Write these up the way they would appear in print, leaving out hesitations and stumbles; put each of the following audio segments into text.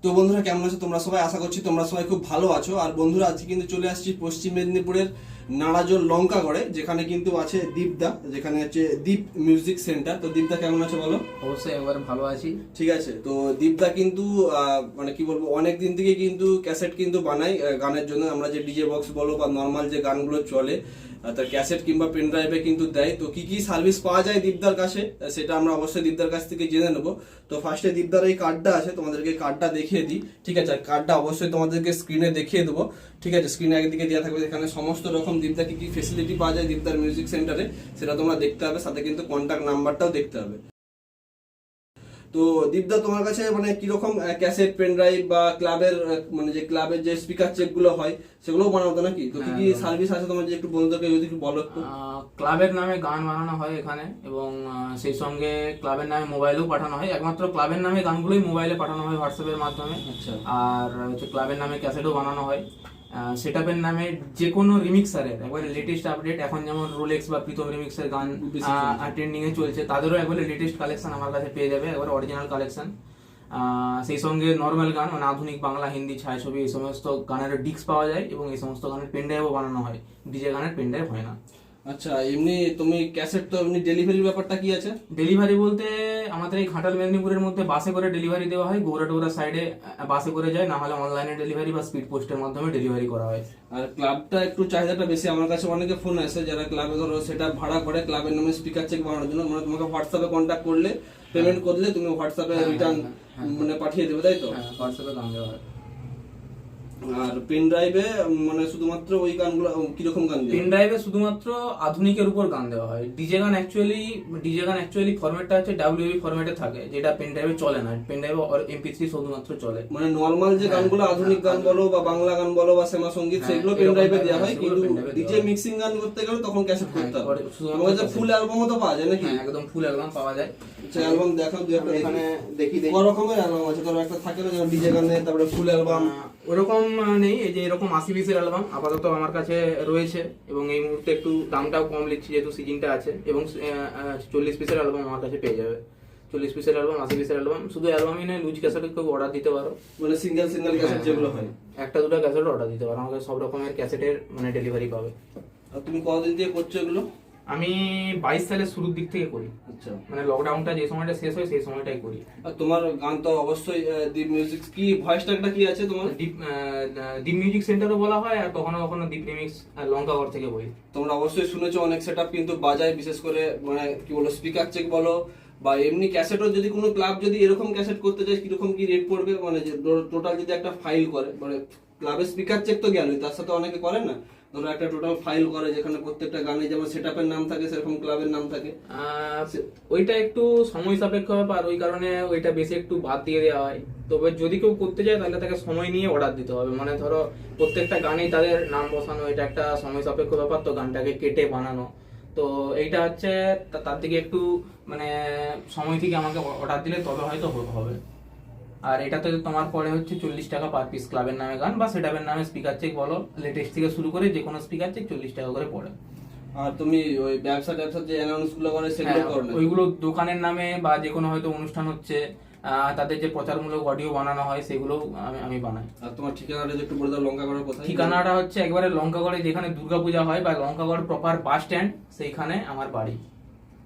তো বন্ধুরা কেমন আছো তোমরা সবাই? আশা করছি তোমরা সবাই খুব ভালো আছো। আর বন্ধুরা আজকে কিন্তু চলে আসছি পশ্চিম মেদিনীপুরের নাড়াজোর লঙ্কাগড়ে, যেখানে কিন্তু আছে দীপদা, যেখানে হচ্ছে দীপ মিউজিক সেন্টার। তো দীপদা কেমন আছে বলো? অবশ্যই একবার ভালো আছি। ঠিক আছে। তো দীপদা কিন্তু মানে কি বলবো, অনেক দিন থেকে কিন্তু ক্যাসেট কিন্তু বানাই গানের জন্য। আমরা যে ডিজে বক্স বলো বা নর্মাল যে গানগুলো চলে তার ক্যাসেট কিংবা পেন ড্রাইভে কিন্তু দেয়। তো কি কি সার্ভিস পাওয়া যায় দীপদার কাছে সেটা আমরা অবশ্যই দীপদার কাছ থেকে জেনে নেবো। তো ফার্স্টে দীপদার এই কার্ডটা আছে, তোমাদেরকে কার্ডটা দেখিয়ে দিই। ঠিক আছে, কার্ডটা অবশ্যই তোমাদেরকে স্ক্রিনে দেখিয়ে দেবো। ঠিক আছে, স্ক্রিনে একদিকে দেওয়া থাকবে, এখানে সমস্ত রকম দীপদা কি কি ফেসিলিটি পাওয়া যায় দীপদার মিউজিক সেন্টারে সেটা তোমরা দেখতে হবে, সাথে কিন্তু কন্ট্যাক্ট নাম্বারটাও দেখতে হবে। তো দীপদা তোমার কাছে মানে কিরকম ক্যাসেট পেন ড্রাইভ বা ক্লাবের মানে যে ক্লাবের যে স্পিকার চেক গুলো হয় সেগুলোও বানাতো নাকি? তো কি কি সার্ভিস আছে তোমার, যে একটু বন্ধুদেরকে যদি একটু বলো একটু। ক্লাবের নামে গান বানানো হয় এখানে, এবং সেই সঙ্গে ক্লাবের নামে মোবাইলেও পাঠানো হয়। একমাত্র ক্লাবের নামে গানগুলোই মোবাইলে পাঠানো হয় হোয়াটসঅ্যাপের মাধ্যমে। আচ্ছা। আর হচ্ছে ক্লাবের নামে ক্যাসেটও বানানো হয়। সেটআপের নামে যে কোনো রিমিক্সারের একবারে লেটেস্ট আপডেট, এখন যেমন রোলেক্স বা প্রীতম রিমিক্সের গান ট্রেন্ডিং এ চলছে, তাদেরও একবারে লেটেস্ট কালেকশন আমার কাছে পেয়ে যাবে, একবারে অরিজিনাল কালেকশন। সেই সঙ্গে নর্মাল গান মানে আধুনিক বাংলা, হিন্দি, ছায়াছবি এই সমস্ত গানের ডিস্ক পাওয়া যায়, এবং এই সমস্ত গানের পেনড্রাইভও বানানো হয়। ডিজে গানের পেনড্রাইভ হয় না। আচ্ছা, এমনি তুমি ক্যাসেট তো এমনি ডেলিভারির ব্যাপারটা কি আছে? ডেলিভারি বলতে আমাদের এই ঘাটাল মেদিনীপুরের মধ্যে বাসে করে ডেলিভারি দেওয়া হয়, গৌরা টোরা সাইডে বাসে করে যায়, না হলে অনলাইনে ডেলিভারি বা স্পিড পোস্টের মাধ্যমে ডেলিভারি করা হয়। আর ক্লাবটা একটু চাহিদাটা বেশি। আমার কাছে অনেকে ফোন আসে যারা ক্লাবে ধরো সেটা ভাড়া করে ক্লাবের নামে স্পিকার চেক বানানোর জন্য, মানে তোমাকে হোয়াটসঅ্যাপে কন্ট্যাক্ট করলে পেমেন্ট করলে তুমি হোয়াটসঅ্যাপে রিটার্ন মানে পাঠিয়ে দেবে, তাই তো? হোয়াটসঅ্যাপে গান দেওয়া হয়। আর পেন ড্রাইভে মানে শুধুমাত্র ওই গানগুলো কিরকম গান পেন ড্রাইভে শুধুমাত্র আধুনিকের উপর গান দেওয়া হয়। ডিজে গান অ্যাকচুয়ালি ফরম্যাটটা হচ্ছে ডাব্লিউবি ফরম্যাটে থাকে, যেটা পেন ড্রাইভে চলে না। পেন ড্রাইভে এমপি3 শুধুমাত্র চলে। মানে নরমাল যে গানগুলো আধুনিক গান বলো বা বাংলা গান বলো বা শ্যামা সঙ্গীত সেগুলো পেন ড্রাইভে দেওয়া হয়, কিন্তু ডিজে মিক্সিং গান করতে গেলে তখন ক্যাসেট করতে হবে। তোমার কাছে ফুল অ্যালবামও তো পাওয়া যায় নাকি? একদম ফুল অ্যালবাম পাওয়া যায়। আচ্ছা, অ্যালবাম দেখাও, দুই একটা এখানে দেখি কত রকমের অ্যালবাম আছে? ধরো একটা থাকে না যেমন ডিজে গানে, তারপরে ফুল অ্যালবাম। ওরকম নেই, এই যে এরকম 80-20 অ্যালবাম আপাতত আমার কাছে রয়েছে, এবং এই মুহূর্তে একটু দামটাও কম লিখছি যেহেতু সিজনটা আছে। এবং 40 পিসের অ্যালবাম আমার কাছে পেয়ে যাবে। 40 পিসের অ্যালবাম, 80 পিসের অ্যালবাম। শুধু অ্যালবামই নয়, লুজ ক্যাসেটও কেউ অর্ডার দিতে পারো, মানে সিঙ্গেল ক্যাসেট যেগুলো হয়, একটা দুটো ক্যাসেট অর্ডার দিতে পারো। আমাকে সব রকমের ক্যাসেটের মানে ডেলিভারি পাবে। আর তুমি কতদিন দিয়ে করছো এগুলো? আমি 22 সালের শুরুর দিক থেকে করি। আচ্ছা, মানে লকডাউনটা যে সময়টা শেষ হয় সেই সময়টাই করি। আর তোমার গান তো অবশ্যই দীপ মিউজিক, কি ভয়েস ট্যাগটা কি আছে তোমার? দীপ মিউজিক সেন্টারও বলা হয়, আর কখনো কখনো দীপ রিমিক্স লঙ্কাগড় থেকে বলি। তোমরা অবশ্যই শুনেছো অনেক সেটআপ কিন্তু বাজায়, বিশেষ করে মানে কি বলো স্পিকার চেক বলো বা এমনি ক্যাসেটও। যদি কোনো ক্লাব যদি এরকম ক্যাসেট করতে চায় কিরকম কি রেট পড়বে, মানে যে টোটাল যদি একটা ফাইল করে, মানে ক্লাবের স্পিকার চেক তো গেলই, তার সাথে অনেকে করে না, ধরো একটা টোটাল ফাইল করে যেখানে প্রত্যেকটা গানে যেমন সেটআপের নাম থাকে সেরকম ক্লাবের নাম থাকে। ওইটা একটু সময় সাপেক্ষ ব্যাপার, ওই কারণে ওইটা বেশি একটু বাদ দিয়ে দেওয়া হয়। তবে যদি কেউ করতে চায় তাহলে তাকে সময় নিয়ে অর্ডার দিতে হবে। মানে ধরো প্রত্যেকটা গানেই তাদের নাম বসানো, এটা একটা সময় সাপেক্ষ ব্যাপার, তো গানটাকে কেটে বানানো। তো এইটা হচ্ছে তার দিকে একটু মানে সময় থেকে আমাকে অর্ডার দিলে তবে হয়তো হবে। আর এটাতে তোমার পরে হচ্ছে 40 টাকা পার পিস, ক্লাবের নামে গান বা সেটআপের নামে স্পিকার চেক বলো, লেটেস্ট থেকে শুরু করে যে কোনো স্পিকার চেক 40 টাকা করে পড়ে। আর তুমি ওই ব্যবসার যে অ্যানাউন্স গুলো করে সেগুলো করো না? ওইগুলো দোকানের নামে বা যে কোনো হয়তো অনুষ্ঠান হচ্ছে, তাদের যে প্রচারমূলক অডিও বানানো হয় সেগুলো আমি বানাই। আর তোমার ঠিকানাটা একটু বলে দাও, লঙ্কাগড়ের কোথায়? ঠিকানাটা হচ্ছে একবারে লঙ্কাগড়ে, যেখানে দুর্গাপূজা হয় বা লঙ্কাগড় প্রপার বাস স্ট্যান্ড, সেইখানে আমার বাড়ি।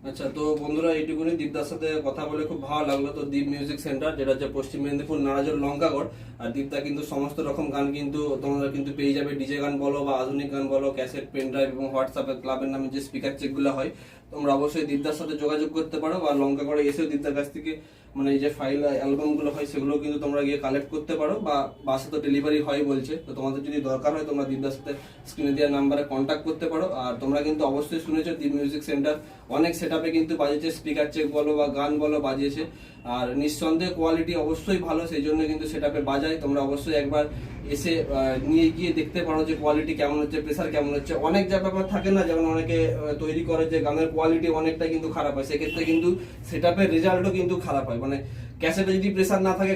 আচ্ছা, তো বন্ধুরা এইটুকুনি। দীপদার সাথে কথা বলে খুব ভালো লাগলো। তো দীপ মিউজিক সেন্টার, যেটা হচ্ছে পশ্চিম মেদিনীপুর নাড়াজোর লঙ্কাগড়। আর দীপদা কিন্তু সমস্ত রকম গান কিন্তু তোমরা কিন্তু পেয়ে যাবে, ডিজে গান বলো বা আধুনিক গান বলো, ক্যাসেট, পেন ড্রাইভ এবং হোয়াটসঅ্যাপে ক্লাবের নামে যে স্পিকার চেকগুলো হয়, তোমরা অবশ্যই দীপদার সাথে যোগাযোগ করতে পারো। বা লঙ্কাগড়ে এসেও দীপদার কাছ থেকে মানে এই যে ফাইল অ্যালবামগুলো হয় সেগুলো কিন্তু তোমরা গিয়ে কালেক্ট করতে পারো, বা বাসে তো ডেলিভারি হয় বলছে। তো তোমাদের যদি দরকার হয় তোমরা দীপদার সাথে স্ক্রিনে দেওয়া নাম্বারে কন্ট্যাক্ট করতে পারো। আর তোমরা কিন্তু অবশ্যই শুনেছো দীপ মিউজিক সেন্টার অনেক সেটআপে কিন্তু বাজিয়েছে, স্পিকার চেক বলো বা গান বলো বাজিয়েছে। আর নিঃসন্দেহে কোয়ালিটি অবশ্যই ভালো, সেই জন্য কিন্তু সেটআপে বাজায়। তোমরা অবশ্যই একবার এসে নিয়ে গিয়ে দেখতে পারো যে কোয়ালিটি কেমন হচ্ছে, প্রেসার কেমন হচ্ছে। অনেক যা ব্যাপার থাকে না, যেমন অনেকে তৈরি করে যে গানের কোয়ালিটি অনেকটা কিন্তু খারাপ হয়, সেক্ষেত্রে কিন্তু সেটআপের রেজাল্টও কিন্তু খারাপ হয়। মানে ক্যাসেটে যদি প্রেসার না থাকে,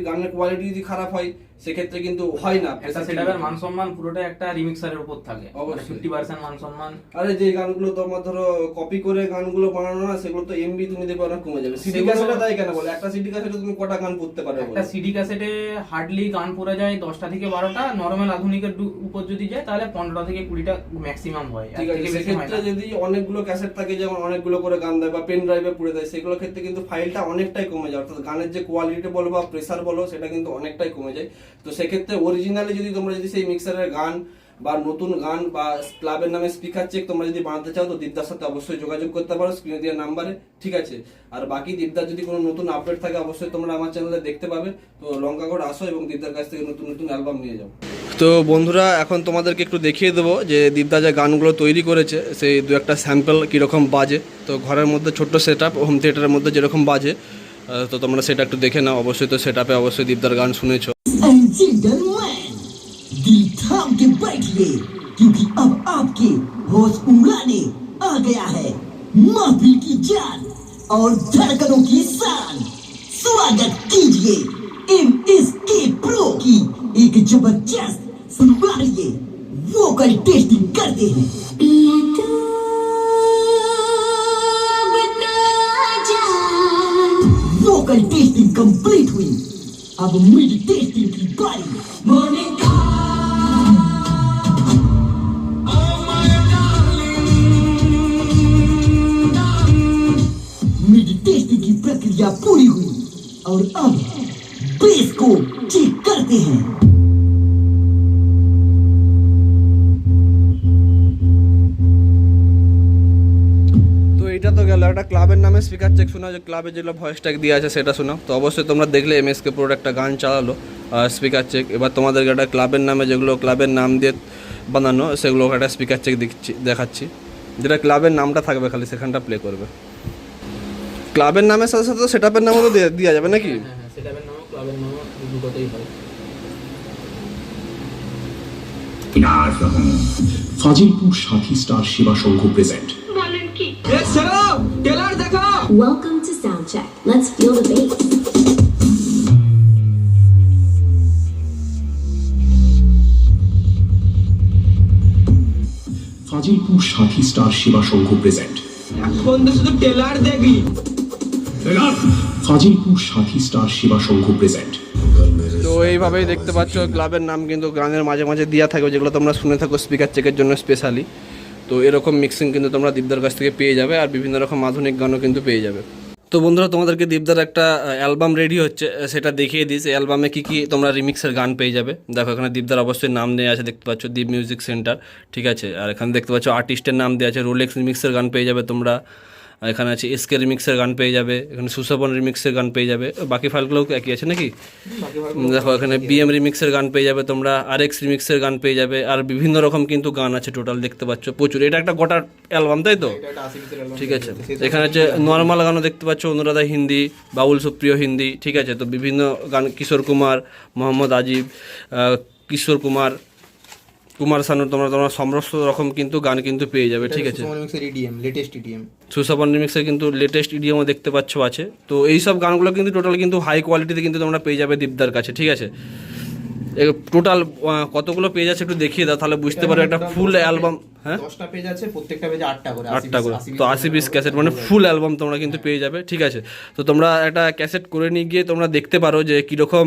গানের কোয়ালিটি যদি খারাপ হয়, সেক্ষেত্রে কিন্তু হয় না। একটা সেটআপের মান সম্মান পুরোটা একটা রিমিক্সারের উপর থাকে, অবশ্যই 50% মান সম্মান। আরে যে গানগুলো তোমার ধরো কপি করে গানগুলো বানানো না, সেগুলো তো এমবি তুমি দেখবে অনেক কমে যাবে। সিডি ক্যাসেটে তাই কেন বলে, একটা সিডি ক্যাসেটে তুমি কটা গান পড়তে পারবে? একটা সিডি ক্যাসেটে হার্ডলি গান পড়ে যায় 10টা থেকে 12টা, নরমাল আধুনিকের উপর যদি যায় তাহলে 15টা থেকে 20টা ম্যাক্সিমাম হয়। ঠিক আছে, সেক্ষেত্রে যদি অনেকগুলো ক্যাসেট থাকে, যেমন অনেকগুলো করে গান দেয় বা পেন ড্রাইভে পুড়ে দেয়, সেগুলোর ক্ষেত্রে কিন্তু ফাইলটা অনেকটাই কমে যায়, অর্থাৎ গানের যে কোয়ালিটি বলো বা প্রেসার বলো, সেটা কিন্তু অনেকটাই কমে যায়। তো সেক্ষেত্রে অরিজিনালি যদি তোমরা সেই মিক্সারের গান বা নতুন গান বা ক্লাবের নামে স্পিকার চেক তোমরা যদি বানাতে চাও, তো দীপদার সাথে অবশ্যই যোগাযোগ করতে পারো স্ক্রিনে দেওয়া নাম্বারে, ঠিক আছে। আর বাকি দীপদার যদি কোনো নতুন আপডেট থাকে, অবশ্যই তোমরা আমার চ্যানেলে দেখতে পাবে। তো লঙ্কাগড় আসো এবং দীপদার কাছ থেকে নতুন নতুন অ্যালবাম নিয়ে যাও। তো বন্ধুরা, এখন তোমাদেরকে একটু দেখিয়ে দেবো যে দীপদা যে গানগুলো তৈরি করেছে, সেই দু একটা স্যাম্পল কীরকম বাজে। তো ঘরের মধ্যে ছোট্ট সেট আপ, হোম থিয়েটারের মধ্যে যেরকম বাজে, তো তোমরা সেটা একটু দেখে নাও। অবশ্যই তো সেট আপে অবশ্যই দীপদার গান শুনেছো। दिल थाम के बैठिए, क्योंकि अब आपके होश उड़ाने आ गया है महफिल की जान और धड़कनों की शान। स्वागत कीजिए MSK प्रो की एक जबरदस्त सुनवाइए, वोकल टेस्टिंग करते हैं। वोकल टेस्टिंग कंप्लीट हुई, अब मिड टेस्टिंग की बारी। मॉर्निंग टेस्टिंग की प्रक्रिया पूरी हुई और अब बेस को चेक करते हैं। তো এটা তো গেল একটা ক্লাবের নামে স্পিকার চেক শোনা, যে ক্লাবে যেগুলো ভয়েস ট্যাগ দিয়ে আছে সেটা শোনাও। তো অবশ্যই তোমরা দেখলে MSK প্রোর একটা গান চালালো স্পিকার চেক। এবার তোমাদেরকে একটা ক্লাবের নামে, যেগুলো ক্লাবের নাম দিয়ে বানানো, সেগুলো একটা স্পিকার চেক দেখাচ্ছি, যেটা ক্লাবের নামটা থাকবে খালি সেখানটা প্লে করবে। ক্লাবের নামের সাথে সাথে সেটআপের নামও তো দেওয়া যাবে নাকি? হ্যাঁ, সেটআপের নামও ক্লাবের নামও দুটোতেই হয়। Fazilpur Sathi star Seva Sangha present. Welcome to Soundcheck. Let's feel the bass. Fazilpur Sathi star Seva Sangha present. Fazilpur Sathi star Seva Sangha present. তো এইভাবেই দেখতে পাচ্ছ ক্লাবের নাম কিন্তু গানের মাঝে মাঝে দেওয়া থাকবে, যেগুলো তোমরা শুনে থাকো স্পিকার চেকের জন্য স্পেশালি। তো এরকম মিক্সিং কিন্তু তোমরা দীপদার কাছ থেকে পেয়ে যাবে, আর বিভিন্ন রকম আধুনিক গানও কিন্তু পেয়ে যাবে। তো বন্ধুরা, তোমাদেরকে দীপদার একটা অ্যালবাম রেডি হচ্ছে, সেটা দেখিয়ে দিস। এই অ্যালবামে কী কী তোমরা রিমিক্সের গান পেয়ে যাবে। দেখো এখানে দীপদার অবশ্যই নাম দেওয়া আছে, দেখতে পাচ্ছ দীপ মিউজিক সেন্টার, ঠিক আছে। আর এখানে দেখতে পাচ্ছ আর্টিস্টের নাম দেওয়া আছে, রোলেক্স রিমিক্সের গান পেয়ে যাবে তোমরা। এখানে আছে SK রিমিক্সের গান পেয়ে যাবে, এখানে সুশোভন রিমিক্সের গান পেয়ে যাবে। বাকি ফাইলগুলোও একই আছে নাকি? দেখো এখানে BM রিমিক্সের গান পেয়ে যাবে তোমরা, RX রিমিক্সের গান পেয়ে যাবে, আর বিভিন্ন রকম কিন্তু গান আছে টোটাল, দেখতে পাচ্ছ প্রচুর। এটা একটা গোটা অ্যালবাম, তাই তো? ঠিক আছে। এখানে হচ্ছে নর্মাল গানও দেখতে পাচ্ছ, অনুরাধা হিন্দি, বাউল সুপ্রিয় হিন্দি, ঠিক আছে। তো বিভিন্ন গান, কিশোর কুমার, মোহাম্মদ আজিব, কিশোর কুমার, কুমার শানু, তোমরা সমস্ত রকম কিন্তু গান কিন্তু পেয়ে যাবে, ঠিক আছে। সুশোভন রিমিক্সের কিন্তু লেটেস্ট ইডিএমও দেখতে পাচ্ছ আছে। তো এইসব গানগুলো কিন্তু টোটাল কিন্তু হাই কোয়ালিটিতে কিন্তু তোমরা পেয়ে যাবে দীপদার কাছে, ঠিক আছে। টোটাল কতগুলো পেজ আছে একটু দেখিয়ে দাও, তাহলে বুঝতে পারো একটা ফুল অ্যালবাম। হ্যাঁ, 10টা পেজ আছে, প্রত্যেকটা পেজে 8টা করে, 8টা করে। তো 80 পিস ক্যাসেট মানে ফুল অ্যালবাম তোমরা কিন্তু পেয়ে যাবে, ঠিক আছে। তো তোমরা একটা ক্যাসেট করে নিয়ে গিয়ে তোমরা দেখতে পারো যে কীরকম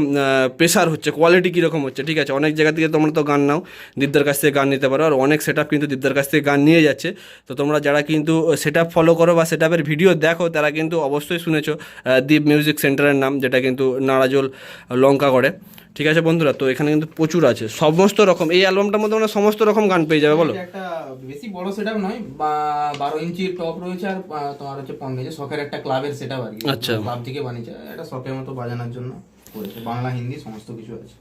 প্রেশার হচ্ছে, কোয়ালিটি কীরকম হচ্ছে, ঠিক আছে। অনেক জায়গা থেকে তোমরা তো গান নাও, দীপদার কাছ থেকে গান নিতে পারো, আর অনেক সেট আপ কিন্তু দীপদার কাছ থেকে গান নিয়ে যাচ্ছে। তো তোমরা যারা কিন্তু সেট আপ ফলো করো বা সেট আপের ভিডিও দেখো, তারা কিন্তু অবশ্যই শুনেছো দীপ মিউজিক সেন্টারের নাম, যেটা কিন্তু নারাজল লঙ্কাগড়ে, ঠিক আছে বন্ধুরা। তো এখানে কিন্তু প্রচুর আছে সমস্ত রকম, এই অ্যালবামটার মধ্যে আমরা সমস্ত রকম গান পেয়ে যাবে। বলো, একটা বেশি বড় সেটআপ নয়, 12 ইঞ্চি টপ রয়েছে, আর তোমার হচ্ছে 15 ইঞ্চি শখের একটা ক্লাবের সেটআপ আর কি। আচ্ছা, ক্লাব থেকে বানিয়েছে, এটা শখের মতো বাজানোর জন্য করেছে, বাংলা হিন্দি সমস্ত কিছু আছে।